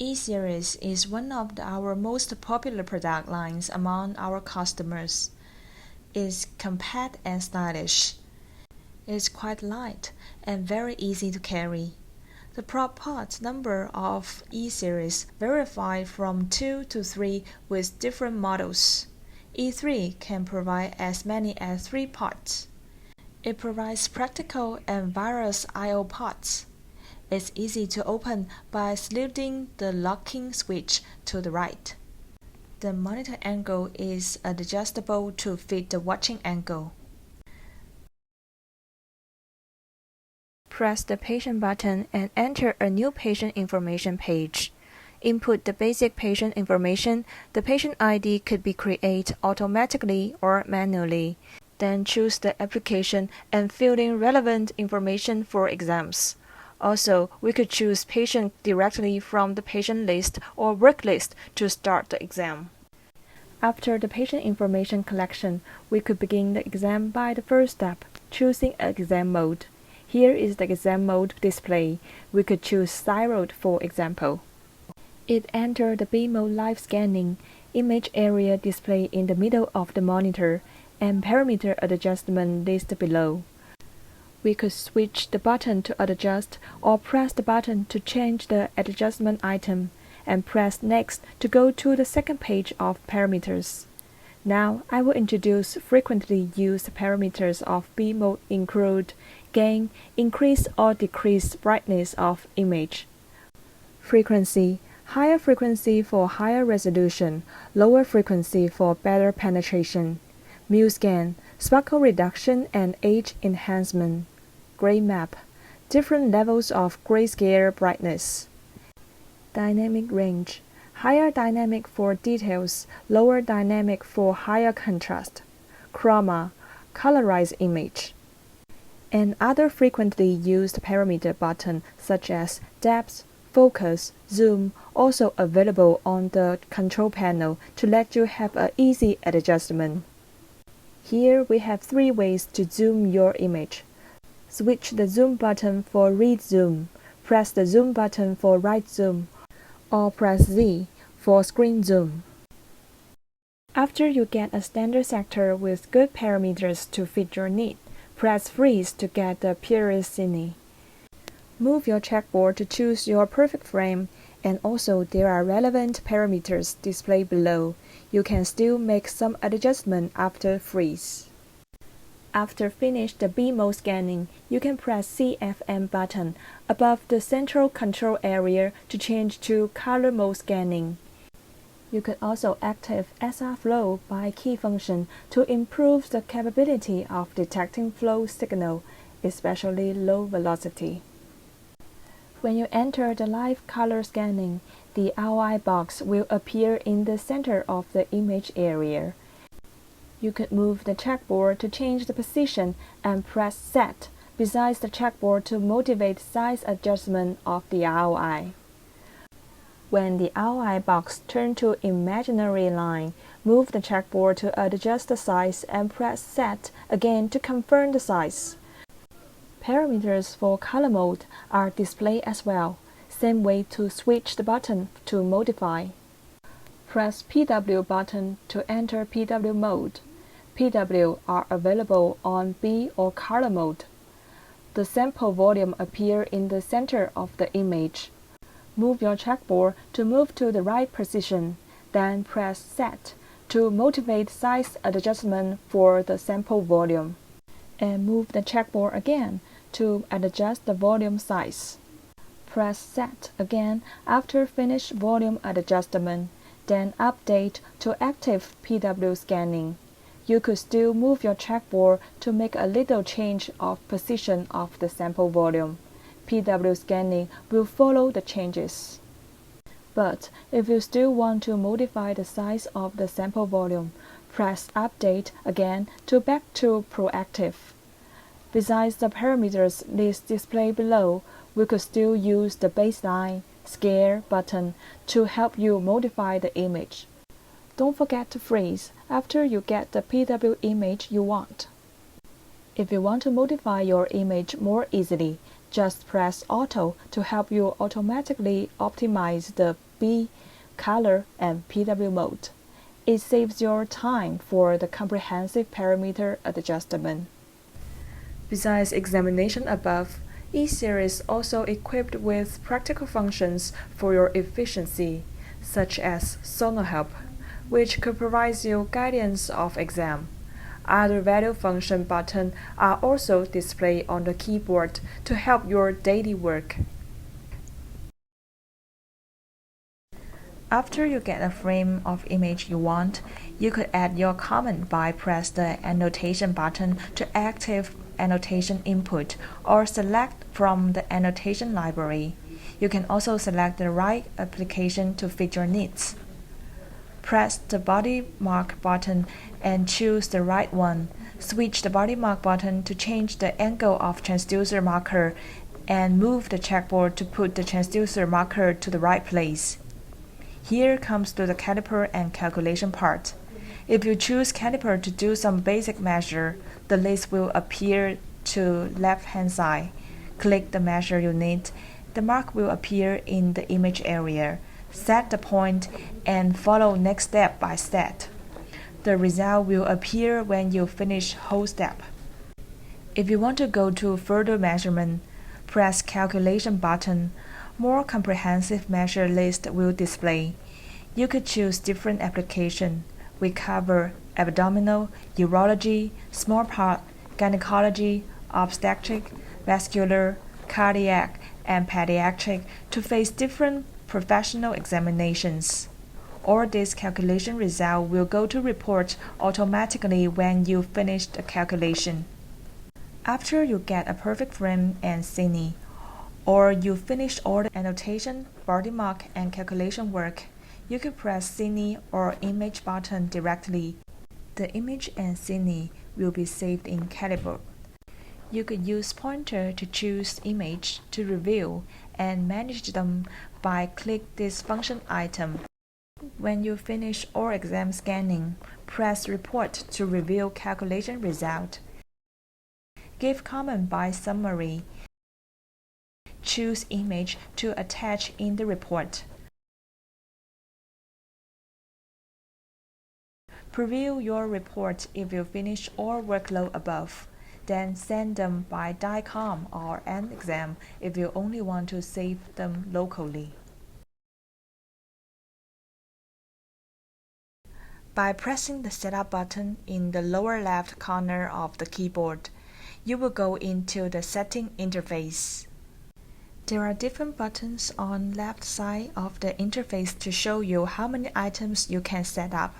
E-Series is one of our most popular product lines among our customers. It's compact and stylish. It's quite light and very easy to carry. The part number of E-Series vary from 2 to 3 with different models. E3 can provide as many as 3 parts. It provides practical and wireless I/O ports. It's easy to open by sliding the locking switch to the right. The monitor angle is adjustable to fit the watching angle. Press the patient button and enter a new patient information page. Input the basic patient information. The patient ID could be created automatically or manually. Then choose the application and fill in relevant information for exams. Also, we could choose patient directly from the patient list or work list to start the exam. After the patient information collection, we could begin the exam by the first step, choosing an exam mode. Here is the exam mode display. We could choose thyroid for example. It enters the B mode live scanning, image area display in the middle of the monitor, and parameter adjustment list below. We could switch the button to adjust or press the button to change the adjustment item, and press next to go to the second page of parameters. Now I will introduce frequently used parameters of B mode include gain, increase or decrease brightness of image. Frequency, higher frequency for higher resolution, lower frequency for better penetration. Mu scan, sparkle reduction and age enhancement. Gray map, different levels of grayscale brightness. Dynamic range, higher dynamic for details, lower dynamic for higher contrast. Chroma, colorized image. And other frequently used parameter buttons such as depth, focus, zoom, also available on the control panel to let you have an easy adjustment. Here we have 3 ways to zoom your image. Switch the zoom button for read zoom, press the zoom button for right zoom, or press Z for screen zoom. After you get a standard sector with good parameters to fit your need, press freeze to get the period scene. Move your checkboard to choose your perfect frame, and also there are relevant parameters displayed below. You can still make some adjustment after freeze. After finish the B mode scanning, you can press CFM button above the central control area to change to color mode scanning. You could also activate SR flow by key function to improve the capability of detecting flow signal, especially low velocity. When you enter the live color scanning, the ROI box will appear in the center of the image area. You could move the checkboard to change the position and press Set beside the checkboard to motivate size adjustment of the ROI. When the ROI box turns to imaginary line, move the checkboard to adjust the size and press Set again to confirm the size. Parameters for color mode are displayed as well. Same way to switch the button to modify. Press PW button to enter PW mode. PW are available on B or color mode. The sample volume appears in the center of the image. Move your checkboard to move to the right position, then press Set to motivate size adjustment for the sample volume. And move the checkboard again to adjust the volume size. Press Set again after finish volume adjustment, then update to active PW scanning. You could still move your checkboard to make a little change of position of the sample volume. PW scanning will follow the changes. But if you still want to modify the size of the sample volume, press Update again to back to Proactive. Besides the parameters list displayed below, we could still use the baseline, scale button to help you modify the image. Don't forget to freeze after you get the PW image you want. If you want to modify your image more easily, just press Auto to help you automatically optimize the B, color, and PW mode. It saves your time for the comprehensive parameter adjustment. Besides examination above, E-Series also equipped with practical functions for your efficiency, such as SonoHelp, which could provide you guidance of exam. Other value function buttons are also displayed on the keyboard to help your daily work. After you get a frame of image you want, you could add your comment by press the annotation button to active annotation input or select from the annotation library. You can also select the right application to fit your needs. Press the body mark button and choose the right one. Switch the body mark button to change the angle of transducer marker and move the checkboard to put the transducer marker to the right place. Here comes to the caliper and calculation part. If you choose caliper to do some basic measure, the list will appear to left-hand side. Click the measure you need. The mark will appear in the image area. Set the point and follow next step by step. The result will appear when you finish whole step. If you want to go to further measurement, press calculation button. More comprehensive measure list will display. You could choose different application. We cover abdominal, urology, small part, gynecology, obstetric, vascular, cardiac, and pediatric to face different professional examinations. All these calculation results will go to report automatically when you finish the calculation. After you get a perfect frame and cine, or you finish all the annotation, body mark, and calculation work, you can press Cine or Image button directly. The image and Cine will be saved in Calibre. You could use pointer to choose image to review and manage them by click this function item. When you finish all exam scanning, press Report to review calculation result. Give comment by summary. Choose image to attach in the report. Preview your report if you finish all workload above. Then send them by DICOM or N-Exam if you only want to save them locally. By pressing the Setup button in the lower left corner of the keyboard, you will go into the Setting interface. There are different buttons on left side of the interface to show you how many items you can set up.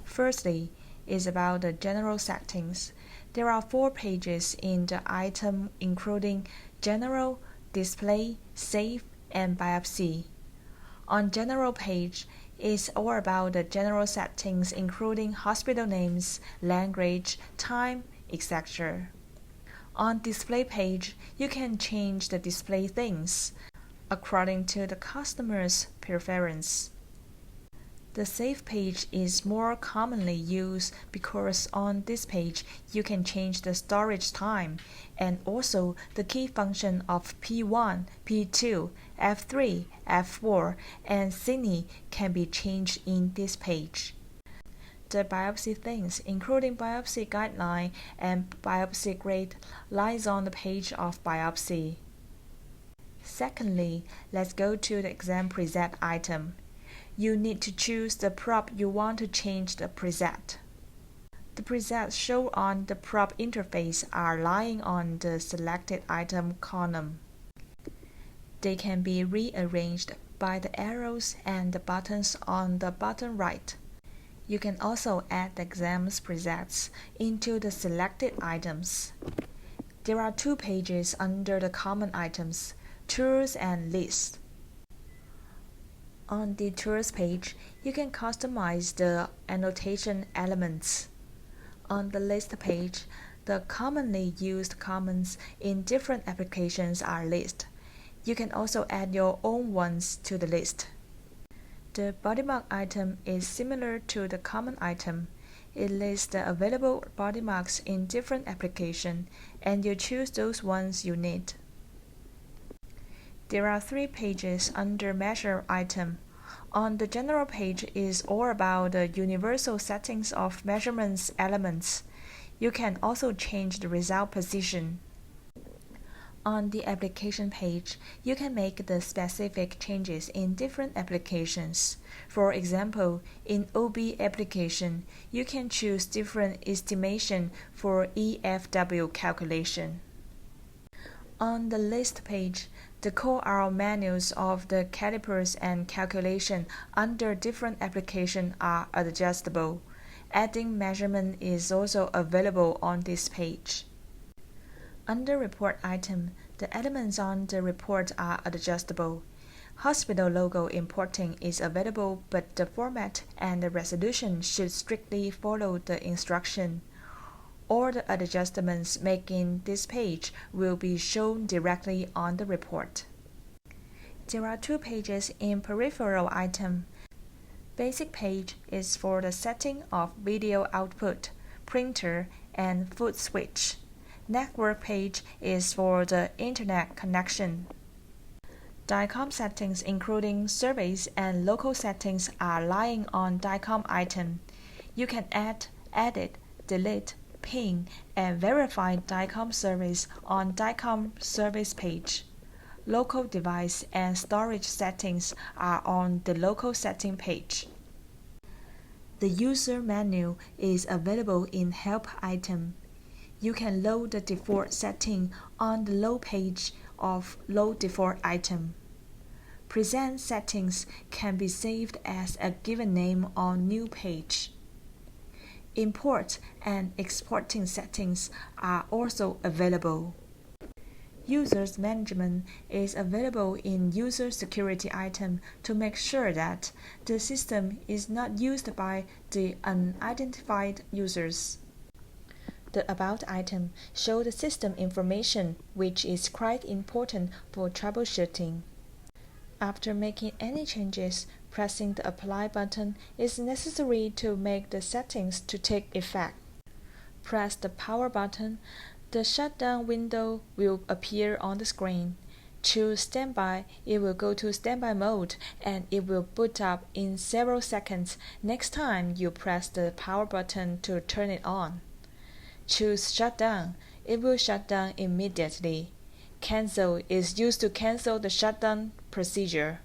Firstly, is about the general settings. There are 4 pages in the item including General, Display, Save, and Biopsy. On General page is all about the general settings including hospital names, language, time, etc. On Display page, you can change the display things according to the customer's preference. The Save page is more commonly used because on this page you can change the storage time and also the key function of P1, P2, F3, F4, and Cine can be changed in this page. The biopsy things, including biopsy guideline and biopsy grade, lies on the page of biopsy. Secondly, let's go to the exam preset item. You need to choose the prop you want to change the preset. The presets shown on the prop interface are lying on the selected item column. They can be rearranged by the arrows and the buttons on the bottom right. You can also add the exam's presets into the selected items. There are 2 pages under the common items, Tools and Lists. On the Tools page, you can customize the annotation elements. On the List page, the commonly used comments in different applications are listed. You can also add your own ones to the list. The body mark item is similar to the common item. It lists the available body marks in different applications, and you choose those ones you need. There are 3 pages under Measure item, On the general page is all about the universal settings of measurements elements. You can also change the result position. On the application page, you can make the specific changes in different applications. For example, in OB application, you can choose different estimation for EFW calculation. On the list page, the core arrow menus of the calipers and calculation under different applications are adjustable. Adding measurement is also available on this page. Under Report item, the elements on the report are adjustable. Hospital logo importing is available, but the format and the resolution should strictly follow the instruction. All the adjustments made in this page will be shown directly on the report. There are two pages in peripheral item. Basic page is for the setting of video output, printer, and foot switch. Network page is for the internet connection. DICOM settings including service and local settings are lying on DICOM item. You can add, edit, delete, ping, and verify DICOM service on DICOM service page. Local device and storage settings are on the local setting page. The user menu is available in help item. You can load the default setting on the load page of Load Default item. Present settings can be saved as a given name on new page. Import and exporting settings are also available. Users management is available in user security item to make sure that the system is not used by the unidentified users. The About item shows the system information, which is quite important for troubleshooting. After making any changes, pressing the Apply button is necessary to make the settings to take effect. Press the Power button. The shutdown window will appear on the screen. Choose Standby. It will go to standby mode and it will boot up in several seconds next time you press the Power button to turn it on. Choose Shutdown. It will shut down immediately. Cancel is used to cancel the shutdown procedure.